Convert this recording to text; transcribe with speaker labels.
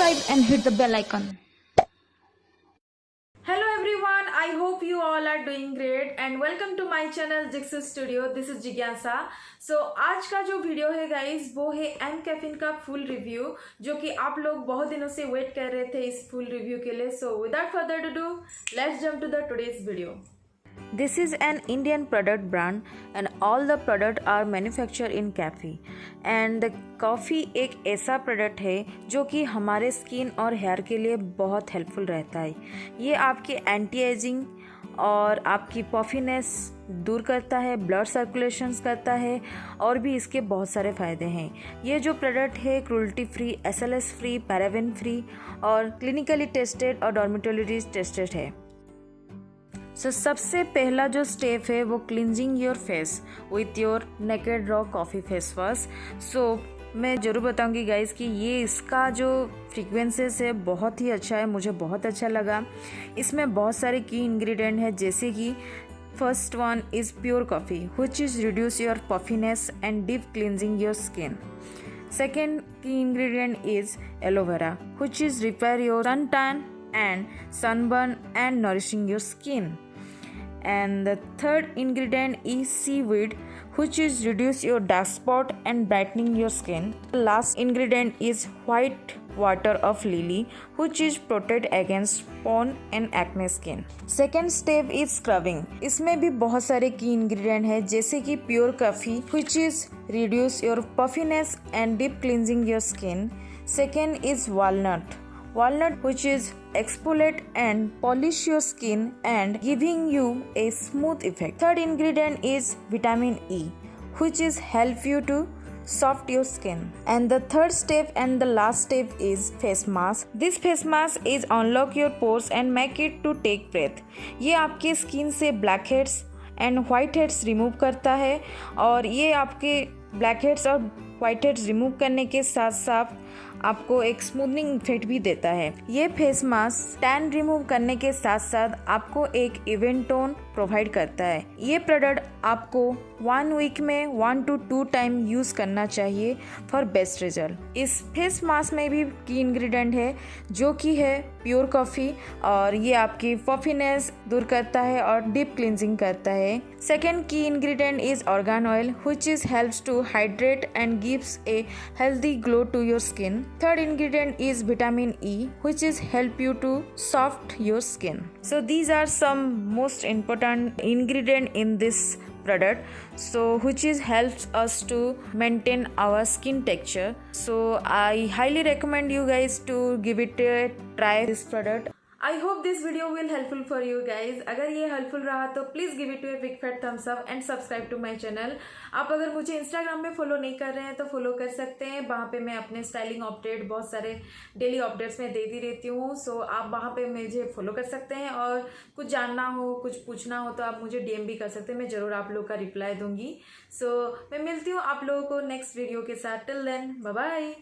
Speaker 1: subscribe and hit the bell icon.
Speaker 2: Hello everyone, I hope you all are doing great and welcome to my channel jigsu studio. This is जिज्ञासा. So आज का जो video है guys वो है MCaffeine का full review, जो कि आप लोग बहुत दिनों से वेट कर रहे थे इस फुल रिव्यू के लिए. So without further ado, let's jump to the today's video. This is an Indian product brand and all the product are manufactured in cafe. And coffee एक ऐसा प्रोडक्ट है जो कि हमारे स्किन और हेयर के लिए बहुत हेल्पफुल रहता है. ये आपके एंटी एजिंग और आपकी पफीनेस दूर करता है, ब्लड सर्कुलेशंस करता है और भी इसके बहुत सारे फ़ायदे हैं. ये जो प्रोडक्ट है cruelty free, SLS free, paraben free और क्लिनिकली टेस्टेड और डर्मेटोलॉजिस्ट टेस्टेड है. सबसे पहला जो स्टेप है वो cleansing your face with your naked raw coffee face wash. मैं ज़रूर बताऊंगी गाइस कि ये इसका जो फ्रीक्वेंसीज है बहुत ही अच्छा है, मुझे बहुत अच्छा लगा. इसमें बहुत सारे की इंग्रेडिएंट है, जैसे कि first one is pure coffee which is reduce your puffiness and deep cleansing your skin. Second की ingredient is aloe vera which is repair your sun tan and sunburn and nourishing your skin. And the third ingredient is seaweed which is reduce your dark spot and brightening your skin. The last ingredient is white water of lily which is protect against pon and acne skin. Second step is scrubbing. इसमें भी बहुत सारे की ingredient है, जैसे कि pure coffee which is reduce your puffiness and deep cleansing your skin. Second is walnut which is exfoliate and polish your skin and giving you a smooth effect. Third ingredient is vitamin E which is help you to soft your skin. And the third step and the last step is face mask. This face mask is unlock your pores and make it to take breath. ये आपके skin से black heads and white heads remove करता है और ये आपके black heads और white heads remove करने के साथ साथ आपको एक स्मूथनिंग इफेक्ट भी देता है. ये फेस मास्क टैन रिमूव करने के साथ साथ आपको एक इवन टोन प्रोवाइड करता है. ये प्रोडक्ट आपको 1 वीक में 1 to 2 टाइम यूज़ करना चाहिए फॉर बेस्ट रिजल्ट. इस फेस मास्क में भी की इंग्रेडिएंट है जो कि है प्योर कॉफ़ी और ये आपकी पफीनेस दूर करता है और डीप क्लिनजिंग करता है. सेकेंड की ingredient is argan oil which is helps to hydrate and gives a healthy glow to your skin. Third ingredient is vitamin E which is help you to soft your skin. So these are some most important ingredient in this product which is helps us to maintain our skin texture. So I highly recommend you guys to give it a try this product. I hope this video will helpful for you guys. अगर ये helpful रहा तो please give it a big fat thumbs up and subscribe to my channel. आप अगर मुझे Instagram में follow नहीं कर रहे हैं तो फॉलो कर सकते हैं. वहाँ पे मैं अपने स्टाइलिंग अपडेट बहुत सारे डेली अपडेट्स में देती रहती हूँ. सो आप वहाँ पे मुझे फॉलो कर सकते हैं और कुछ जानना हो, कुछ पूछना हो तो आप मुझे DM भी कर सकते हैं. मैं ज़रूर आप लोग का रिप्लाई दूंगी. सो मैं मिलती हूँ आप लोगों को नेक्स्ट वीडियो के साथ. Till then bye bye.